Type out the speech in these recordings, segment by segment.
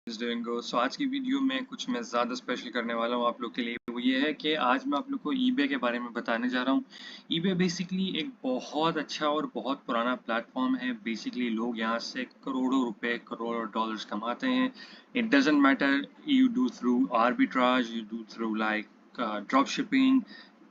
Doing good. सो आज की video में कुछ मैं ज़्यादा स्पेशल करने वाला हूँ आप लोग के लिए। वो ये है कि आज मैं आप लोग को ईबे के बारे में बताने जा रहा हूँ। ईबे बेसिकली एक बहुत अच्छा और बहुत पुराना प्लेटफॉर्म है। बेसिकली लोग यहाँ से करोड़ों रुपए करोड़ों डॉलर्स कमाते हैं। It doesn't matter you do through arbitrage, you do through like drop shipping,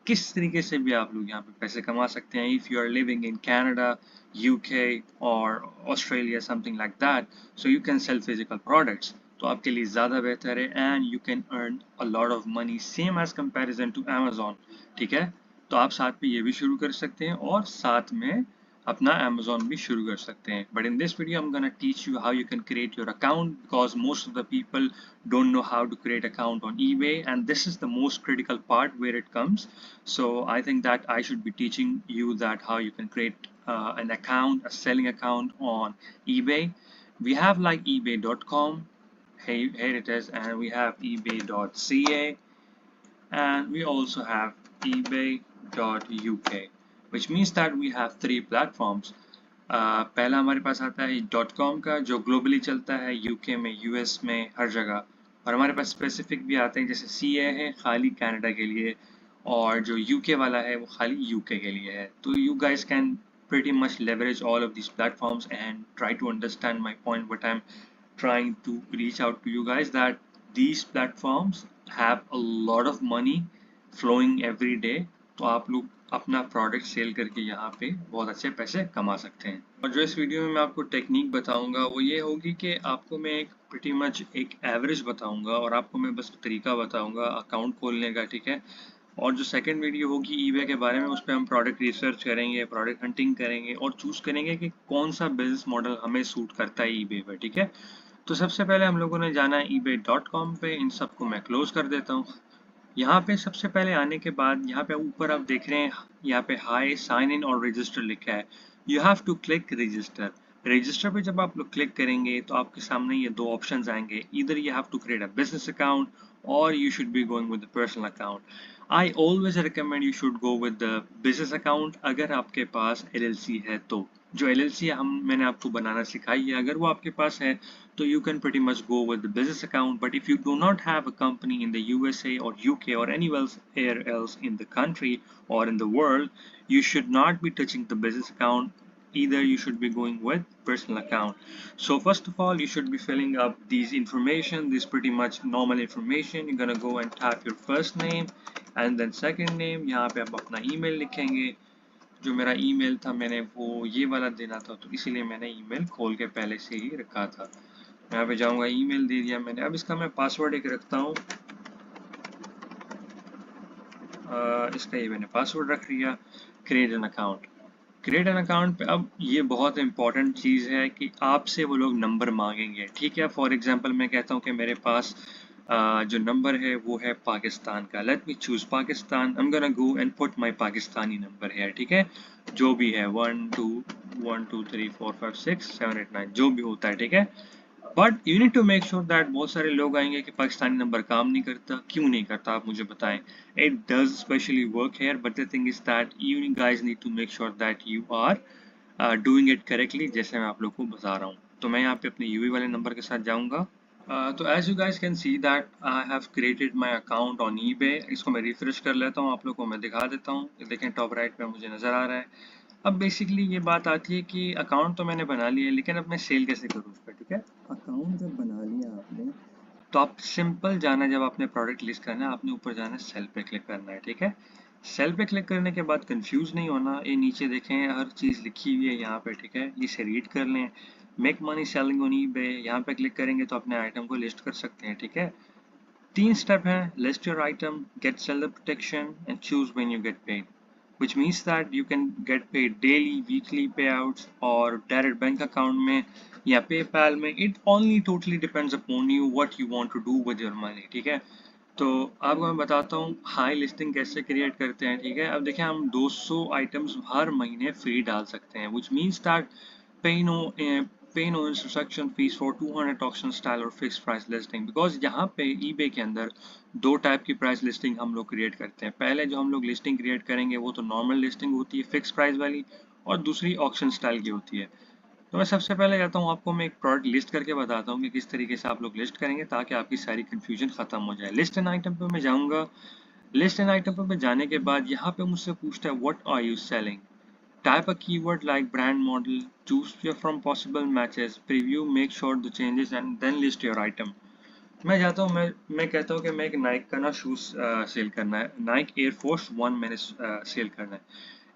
किस तरीके से भी आप लोग यहाँ पे पैसे कमा सकते हैं। If you are living in Canada, UK और Australia something like that, so you can sell physical products. तो आपके लिए ज़्यादा बेहतर है and you can earn a lot of money same as comparison to Amazon. ठीक है, तो आप साथ में ये भी शुरू कर सकते हैं और साथ में अपना Amazon भी शुरू कर सकते हैं. But in this video, I'm gonna teach you how you can create your account because most of the people don't know how to create account on eBay, and this is the most critical part where it comes. So I think that I should be teaching you that how you can create an account, a selling account on eBay. We have like ebay.com. Here it is, and we have ebay.ca, and we also have ebay.uk, which means that we have three platforms. पहला हमारे पास आता है .com का जो globally चलता है, UK में, US में, हर जगह। और हमारे पास स्पेसिफिक भी आते हैं जैसे CA है खाली कनाडा के लिए, और जो यूके वाला है वो खाली यूके के लिए है। तो you guys can pretty much leverage all of these platforms and try to understand my point, what I'm trying to reach out to you guys, that these platforms have a lot of money flowing every day. तो आप लोग अपना product cell करके यहाँ पे बहुत अच्छे पैसे कमा सकते हैं। और जो इस वीडियो में मैं आपको टेक्निक बताऊंगा वो ये होगी कि आपको मैं एक pretty much एक एवरेज बताऊंगा और आपको मैं बस तरीका बताऊंगा अकाउंट खोलने का। ठीक है, और जो सेकंड वीडियो होगी ईबे के बारे में, उस पर हम प्रोडक्ट रिसर्च करेंगे, प्रोडक्ट हंटिंग करेंगे और चूज करेंगे कि कौन सा बिजनेस मॉडल हमें सूट करता है ईबे पर। ठीक है, तो सबसे पहले हम लोगों ने जाना है ebay.com पे। इन सबको मैं क्लोज कर देता हूँ। यहाँ पे सबसे पहले आने के बाद यहाँ पे ऊपर आप देख रहे हैं, यहाँ पे हाई साइन इन और रजिस्टर लिखा है। You have to click register. Register पे जब आप लोग क्लिक करेंगे तो आपके सामने ये दो ऑप्शंस आएंगे, इधर you have to create a business account और you should be going with personal account. I always recommend you should go with the business account अगर आपके पास LLC है तो। जो LLC मैंने आपको बनाना सिखाई है, अगर वो आपके पास है so you can pretty much go with the business account. But if you do not have a company in the USA or UK or anywhere else in the country or in the world, you should not be touching the business account. Either you should be going with personal account. So first of all, you should be filling up these information, this pretty much normal information. You're gonna go and type your first name and then second name. यहाँ पे आप अपना email लिखेंगे। जो मेरा email था मैंने वो ये वाला देना था, तो इसीलिए मैंने ईमेल खोल के पहले से ही रखा था। यहाँ पे जाऊंगा, ईमेल दे दिया मैंने। अब इसका मैं पासवर्ड एक रखता हूँ, इसका ये मैंने पासवर्ड रख लिया। Create an account. Create an account पे अब ये बहुत इंपॉर्टेंट चीज़ है कि आपसे वो लोग नंबर मांगेंगे। ठीक है, फॉर एग्जांपल मैं कहता हूँ कि मेरे पास जो नंबर है वो है पाकिस्तान का। Let me choose Pakistan. I am gonna go and put my Pakistani number है। ठीक है, जो भी है 1 2 1 2 3 4 5 6 7 8 9 जो भी होता है। ठीक है, but you need to make sure that बहुत सारे लोग आएंगे कि पाकिस्तानी नंबर काम नहीं करता। क्यों नहीं करता आप मुझे बताएं। It does specially work here, but the thing is that you guys need to make sure that you are doing it correctly, जैसे मैं आप लोग को बता रहा हूँ। तो मैं यहाँ पे अपने यूवी वाले नंबर के साथ जाऊँगा। तो as you guys can see that I have created my account on eBay. इसको मैं रिफ्रेश कर लेता हूँ, आप लोग को मैं दिखा देता हूँ। ये देखें टॉप राइट पे मुझे नज़र आ रहा है। अब बेसिकली ये बात आती है कि अकाउंट तो मैंने बना लिया है, लेकिन अब मैं सेल कैसे करूँ उस पर। ठीक है, अकाउंट जब बना लिया आपने तो आप सिंपल जाना, जब आपने प्रोडक्ट लिस्ट करना है आपने ऊपर जाना है, सेल पे क्लिक करना है। ठीक है, सेल पे क्लिक करने के बाद कंफ्यूज नहीं होना, ये नीचे देखें हर चीज़ लिखी हुई है यहाँ पे। ठीक है, इसे रीड कर लें। Make money selling on eBay, यहाँ पे क्लिक करेंगे तो अपने आइटम को लिस्ट कर सकते हैं। ठीक है, 3 स्टेप है, list your item, get seller protection and choose when you get paid, which means that you can get paid daily, weekly payouts और direct bank account में या PayPal में। It only totally depends upon you what you want to do with your money। ठीक है, तो आपको मैं बताता हूँ हाई लिस्टिंग कैसे क्रिएट करते हैं। ठीक है, अब देखिए हम 200 आइटम्स हर महीने फ्री डाल सकते हैं, which means that pay no pay no instruction fees for 200 auction style और fixed price listing, because यहाँ पे eBay के अंदर दो टाइप की प्राइस लिस्टिंग हम लोग क्रिएट करते हैं। पहले जो हम लोग लिस्टिंग क्रिएट करेंगे वो तो नॉर्मल लिस्टिंग होती है फिक्स प्राइस वाली, और दूसरी ऑक्शन स्टाइल की होती है। तो मैं सबसे पहले जाता हूँ, आपको मैं एक प्रोडक्ट लिस्ट करके बताता हूँ कि किस तरीके से आप लोग लिस्ट करेंगे ताकि आपकी सारी कंफ्यूजन खत्म हो जाए। लिस्ट एंड आइटम पे मैं जाऊँगा। लिस्ट एंड आइटम पे मैं जाने के बाद यहाँ पे मुझसे पूछता है what are you selling. Type a keyword like brand model, choose from possible matches, preview, make sure the changes and then list your item. मैं जाता हूँ, मैं कहता हूँ कि मैं एक नाइक का ना शूज सेल करना है, नाइक एयरफोर्स वन मैंने सेल करना है।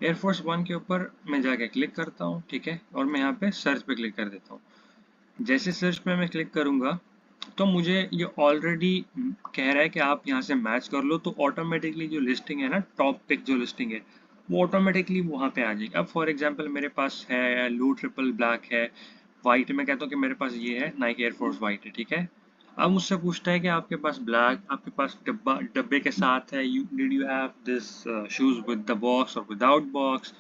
एयरफोर्स वन के ऊपर मैं जाके क्लिक करता हूँ, ठीक है, और मैं यहाँ पे सर्च पे क्लिक कर देता हूँ। जैसे सर्च पे मैं क्लिक करूंगा तो मुझे ये ऑलरेडी कह रहा है कि आप यहाँ से मैच कर लो, तो ऑटोमेटिकली जो लिस्टिंग है ना, टॉप पिक जो लिस्टिंग है वो ऑटोमेटिकली वहाँ पे आ जाएगी। अब फॉर एग्जांपल मेरे पास है लो ट्रिपल ब्लैक है, वाइट, मैं कहता हूँ कि मेरे पास ये है नाइक एयरफोर्स वाइट है, ठीक है। अब मुझसे पूछता है कि आपके पास ब्लैक, आपके पास डब्बे के साथ है, you did you have this shoes with the box और विदाउट बॉक्स,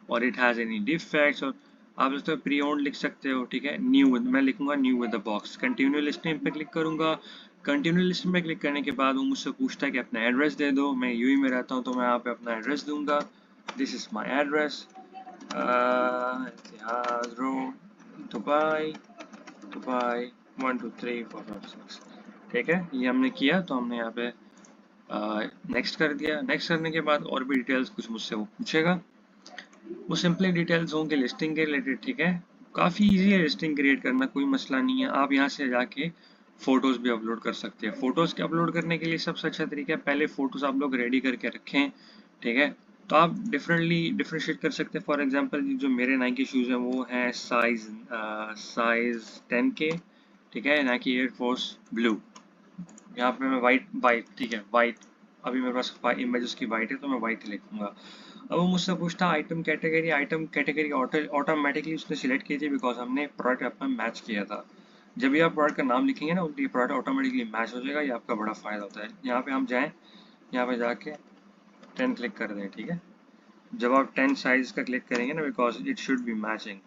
और इट हैज एनी डिफेक्ट्स, और आप इसमें प्री ओन्ड लिख सकते हो, ठीक है। न्यू विद, मैं लिखूंगा new with the box. Continue listing पे क्लिक करूंगा। कंटिन्यू लिस्टिंग पे क्लिक करने के बाद वो मुझसे पूछता है कि अपना एड्रेस दे दो। मैं यूएई में रहता हूँ तो मैं यहाँ पे अपना एड्रेस दूंगा। दिस इज माई एड्रेस, इतिहास रोड, दुबई, दुबई 12345 ठीक है। ये हमने किया, तो हमने यहाँ पे नेक्स्ट कर दिया। नेक्स्ट करने के बाद और भी डिटेल्स कुछ मुझसे वो पूछेगा, वो सिंपली डिटेल्स होंगे लिस्टिंग के रिलेटेड, ठीक है। काफ़ी इजी है लिस्टिंग क्रिएट करना, कोई मसला नहीं है। आप यहाँ से जाके फोटोज़ भी अपलोड कर सकते हैं। फोटोज़ के अपलोड करने के लिए सबसे अच्छा तरीका है, पहले फोटोज़ आप लोग रेडी करके रखें, ठीक है। तो आप डिफ्रेंशिएट कर सकते हैं। फॉर एग्जांपल जो मेरे नाइकी शूज़ हैं वो हैं साइज 10 के, ठीक है, नाइकी एयरफोर्स ब्लू। यहाँ पे मैं वाइट वाइट ठीक है, वाइट, अभी मेरे पास इमेज उसकी वाइट है तो मैं वाइट लिखूंगा। अब वो मुझसे पूछता आइटम कैटेगरी ऑटोमेटिकली उसने सिलेक्ट की थी बिकॉज हमने प्रोडक्ट अपना मैच किया था। जब भी आप प्रोडक्ट का नाम लिखेंगे ना, ये प्रोडक्ट ऑटोमेटिकली मैच हो जाएगा। ये आपका बड़ा फायदा होता है। यहाँ पे हम जाएं, यहाँ पे जाके 10 क्लिक कर दें, ठीक है। जब आप 10 साइज का क्लिक करेंगे ना, because it should be matching,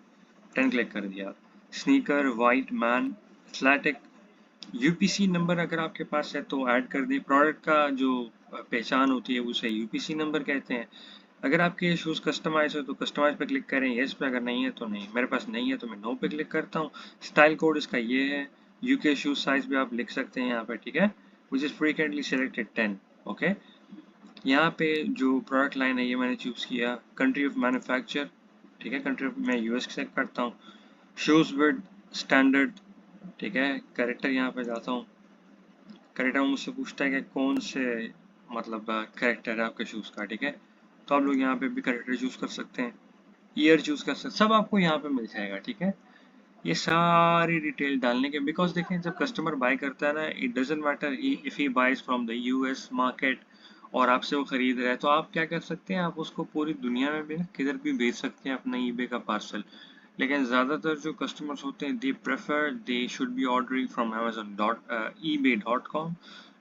10 click कर दिया। स्नीकर वाइट मैन फ्लैटिक, यूपीसी नंबर अगर आपके पास है तो ऐड कर दें। प्रोडक्ट का जो पहचान होती है उसे यूपीसी नंबर कहते हैं। अगर आपके शूज़ कस्टमाइज हो तो कस्टमाइज पे क्लिक करें, यस पे, अगर नहीं है तो नहीं। मेरे पास नहीं है तो मैं नो पे क्लिक करता हूँ। स्टाइल कोड इसका ये है। यूके शूज साइज भी आप लिख सकते हैं यहाँ पे, ठीक है, which is frequently selected 10, okay. यहाँ पे जो प्रोडक्ट लाइन है ये मैंने चूज़ किया। कंट्री ऑफ मैन्युफैक्चर, ठीक है, कंट्री ऑफ मैं यूएस सेलेक्ट करता हूँ। शूज़ विद स्टैंडर्ड, ठीक है। करेक्टर यहाँ पे जाता हूँ। करेक्टर मुझसे पूछता है कि कौन से मतलब करेक्टर है आपके शूज़ का, ठीक है। तो आप लोग यहाँ पे भी करेक्टर चूज़ कर सकते हैं, ईयर चूज़ कर सकते हैं, सब आपको यहाँ पे मिल जाएगा, ठीक है। ये सारी डिटेल डालने के, बिकॉज देखें जब कस्टमर बाय करता है ना, it doesn't matter if he buys from the US market और आपसे वो खरीद रहा है, तो आप क्या कर सकते हैं, आप उसको पूरी दुनिया में भी ना किधर भी भेज सकते हैं अपना ईबे का पार्सल। लेकिन ज़्यादातर जो कस्टमर्स होते हैं, they should be ordering from Amazon dot ebay.com,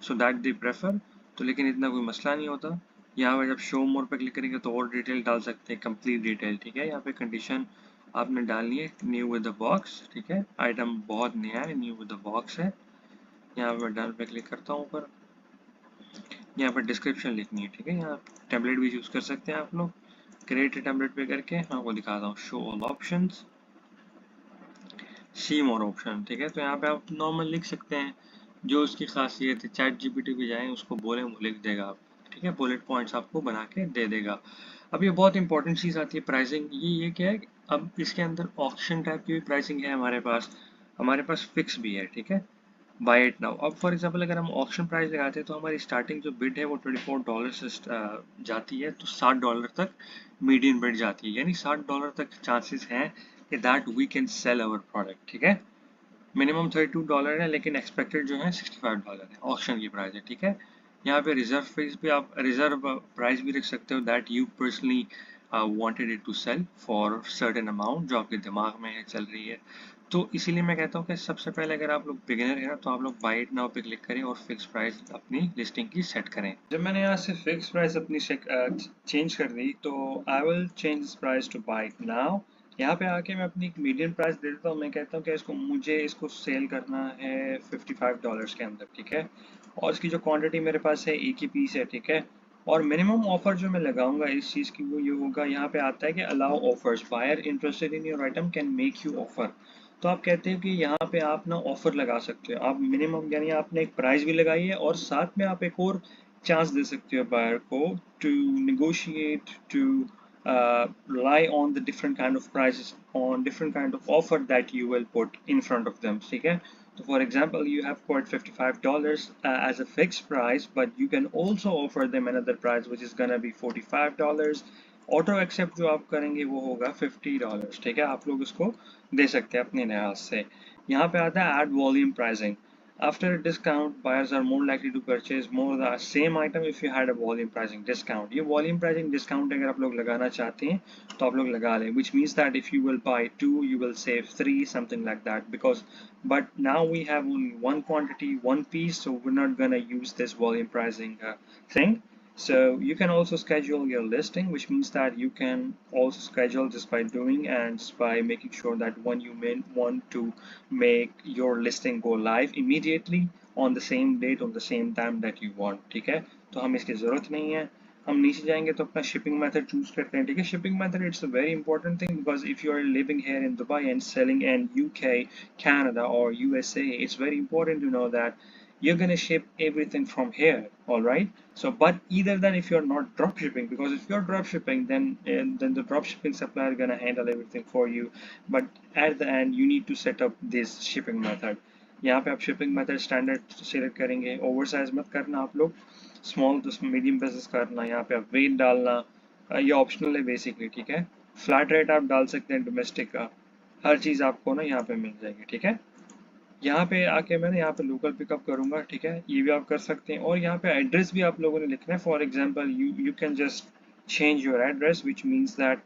so that they prefer. तो लेकिन इतना कोई मसला नहीं होता। यहाँ पर जब शो मोर पर क्लिक करेंगे तो और डिटेल डाल सकते हैं, कंप्लीट डिटेल, ठीक है। यहाँ पे कंडीशन आपने डालनी है न्यू विद द बॉक्स, ठीक है। आइटम बहुत नया है, न्यू विद द बॉक्स है। यहाँ पर डन पे क्लिक करता हूँ ऊपर। यहाँ पर डिस्क्रिप्शन लिखनी है, ठीक है। यहाँ टेम्पलेट भी यूज़ कर सकते हैं आप लोग। क्रिएट टेम्पलेट पे करके मैं आपको दिखाता हूँ। शो ऑल ऑप्शंस, सी मोर ऑप्शन, ठीक है। तो यहाँ पे आप नॉर्मल लिख सकते हैं जो उसकी खासियत है। चैट जीपीटी पे जाएं, उसको बोलें, वो लिख देगा आप, ठीक है। बुलेट पॉइंट्स आपको बना के दे देगा। अब ये बहुत इंपॉर्टेंट चीज़ आती है, प्राइसिंग। ये क्या है, अब इसके अंदर ऑप्शन टाइप की भी प्राइसिंग है हमारे पास फिक्स भी है, ठीक है। Buy it now. अब फॉर एग्जांपल अगर हम ऑप्शन प्राइस लगाते हैं तो हमारी स्टार्टिंग जो बिड है वो $24 से जाती है, तो $60 तक मीडियन बिड जाती है, यानी $60 तक चांसेस हैं कि that we can sell our product, ठीक है। मिनिमम $32 है लेकिन एक्सपेक्टेड जो है $65 है, ऑप्शन की प्राइस है, ठीक है। यहाँ पे रिजर्व प्राइस भी, आप रिजर्व प्राइस भी रख सकते हो, that you personally wanted it to sell for certain amount, जो आपके दिमाग में है, चल रही है। तो इसीलिए मैं कहता हूँ कि सबसे पहले अगर आप लोग बिगिनर है ना, तो आप लोग बाय इट नाउ पे क्लिक करें और फिक्स प्राइस अपनी लिस्टिंग की सेट करें। जब मैंने यहाँ से फिक्स प्राइस अपनी चेंज कर दी, तो I will change price to buy it now. यहाँ पे आके मैं अपनी एक मीडियम प्राइस दे देता हूँ। मैं कहता हूँ कि मुझे इसको सेल करना है $55 के अंदर, ठीक है। और इसकी जो क्वांटिटी मेरे पास है, एक ही पीस है, ठीक है। और मिनिमम ऑफर जो मैं लगाऊंगा इस चीज़ की वो ये होगा, यहाँ पे आता है कि allow offers, buyer interested in your item can make you offer. तो आप कहते हो कि यहाँ पे आप ना ऑफर लगा सकते हो, आप मिनिमम यानी आपने एक प्राइस भी लगाई है और साथ में आप एक और चांस दे सकते हो बायर को to negotiate, to rely on the different kind of prices, on different kind of offer that you will put in front of them, ठीक है। So for example, you have quoted $55 as a fixed price, but you can also offer them another price which is gonna be $45। Auto accept जो आप करेंगे वो होगा $50, ठीक है। आप लोग इसको दे सकते हैं अपने लिहाज से। यहाँ पे आता है add volume pricing. After a discount, buyers are more likely to purchase more the same item if you had a volume pricing discount. ये volume pricing discount अगर आप लोग लगाना चाहते हैं तो आप लोग लगा लें, which means that if you will buy two, you will save three, something like that. Because, but now we have only one quantity, one piece, so we're not gonna use this volume pricing thing. So you can also schedule your listing, which means that you can also schedule just by doing and just by making sure that when you want to make your listing go live immediately on the same date, on the same time that you want, ठीक है। तो हम इसकी ज़रूरत नहीं है। हम नीचे जाएंगे तो अपना शिपिंग मेथड चूज करते हैं, ठीक है। Shipping method it's a very important thing because if you are living here in Dubai and selling in UK, Canada or USA, it's very important to know that you're going to ship everything from here, all right? So but either than if you're not drop shipping, because if you're drop shipping then the drop shipping supplier going to handle everything for you, but at the end you need to set up this shipping method। यहाँ पे आप shipping method standard select करेंगे, over size मत करना आप लोग, small तो medium business करना। यहाँ पे आप वेट डालना, ये ऑप्शनल है बेसिकली, ठीक है। फ्लैट रेट आप डाल सकते हैं डोमेस्टिक का, हर चीज़ आपको ना यहाँ पे मिल जाएगी, ठीक है। यहाँ पे आके मैंने यहाँ पे लोकल पिकअप करूंगा, ठीक है, ये भी आप कर सकते हैं। और यहाँ पे एड्रेस भी आप लोगों ने लिखना है। For example you can just change your address, which means that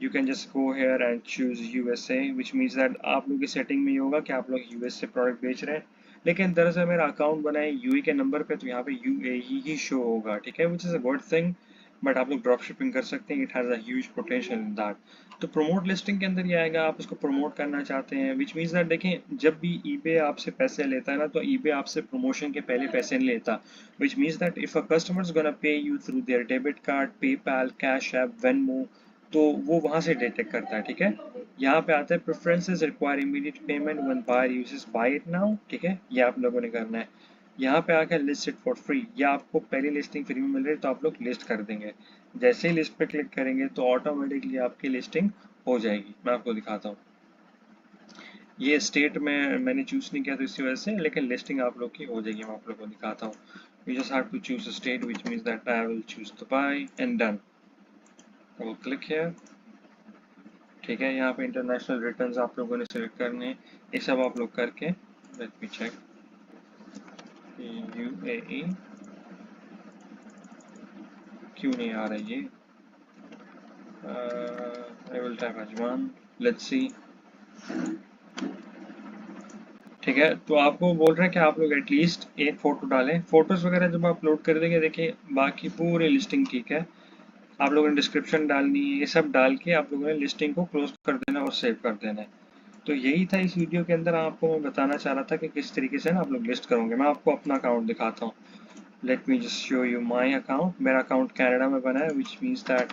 you can just go here and choose USA, which means that आप लोग की सेटिंग में ये होगा कि आप लोग यूएस से प्रोडक्ट बेच रहे हैं, लेकिन दरअसल मेरा अकाउंट बना है यूए के नंबर पे, तो यहाँ पे यूएई ही शो होगा, ठीक है, which is a good thing. But आप लोग ड्रॉप शिपिंग कर सकते हैं, it has a huge potential in that. तो प्रमोट लिस्टिंग के अंदर ये आएगा, आप उसको प्रमोट करना चाहते हैं, विच मीन्स दैट देखें जब भी ईबे आपसे पैसे लेता है ना, तो ईबे आपसे प्रमोशन के पहले पैसे नहीं लेता, which means that if a customer is gonna pay you through their debit card, PayPal, cash app, Venmo, तो वो वहां से डिटेक्ट करता है, ठीक है। यहाँ पे आता है preferences require immediate payment when buyer uses buy it now, ठीक है, ये आप लोगों ने करना है। यहाँ पे आकर लिस्ट इट फॉर फ्री, या आपको पहली लिस्टिंग फ्री में मिल रही है तो आप लोग लिस्ट कर देंगे। जैसे ही लिस्ट पे क्लिक करेंगे तो ऑटोमेटिकली आपकी लिस्टिंग हो जाएगी। मैं आपको दिखाता हूँ, ये स्टेट में मैंने चूज नहीं किया तो इसी वजह से, लेकिन लिस्टिंग आप लोग की हो जाएगी। मैं आप लोगों को दिखाता हूँ। You just have to choose a state, which means that I will choose Dubai and done. I will click here, ठीक है। यहाँ पे इंटरनेशनल रिटर्न्स आप लोगों ने सिलेक्ट करने हैं, ये सब आप लोग करके, लेट मी चेक, यूएई क्यों नहीं आ रही है, I will type Ajman, let's see, ठीक है। तो आपको बोल रहे हैं कि आप लोग एटलीस्ट एक फ़ोटो डालें। फ़ोटोज़ वगैरह जब आप अपलोड कर देंगे, देखिए बाकी पूरी लिस्टिंग ठीक है। आप लोगों ने डिस्क्रिप्शन डालनी है, ये सब डाल के आप लोगों ने लिस्टिंग को क्लोज कर देना और सेव कर देना है। तो यही था इस वीडियो के अंदर, आपको मैं बताना चाह रहा था कि किस तरीके से ना आप लोग लिस्ट करोगे। मैं आपको अपना अकाउंट दिखाता हूँ, let me just show you my account. मेरा अकाउंट कैनेडा में बना है, which means that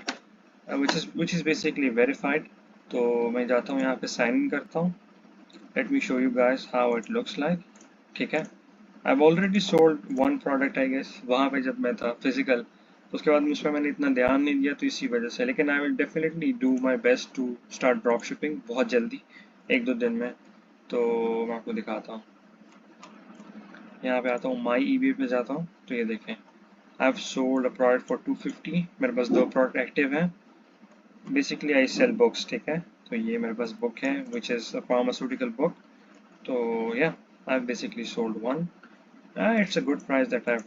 which is basically verified. तो मैं जाता हूँ यहाँ पे साइन इन करता हूँ। Let me show you guys how it looks like, ठीक है। I've already sold one product I guess, वहाँ पे जब मैं था फिजिकल, तो उसके बाद मुझ पर मैंने इतना ध्यान नहीं दिया तो इसी वजह से, लेकिन I will definitely do my best to start drop shipping बहुत जल्दी, एक दो दिन में। तो मैं आपको दिखाता हूँ, यहाँ पे आता हूँ, माई ईबे पे जाता हूँ, तो ये देखें I've sold a product for 250, मेरे पास दो प्रोडक्ट एक्टिव हैं। बेसिकली आई सेल बुक्स, ठीक है। तो ये मेरे पास बुक है which is a pharmaceutical book. तो yeah, I've basically sold one. It's a good price that I've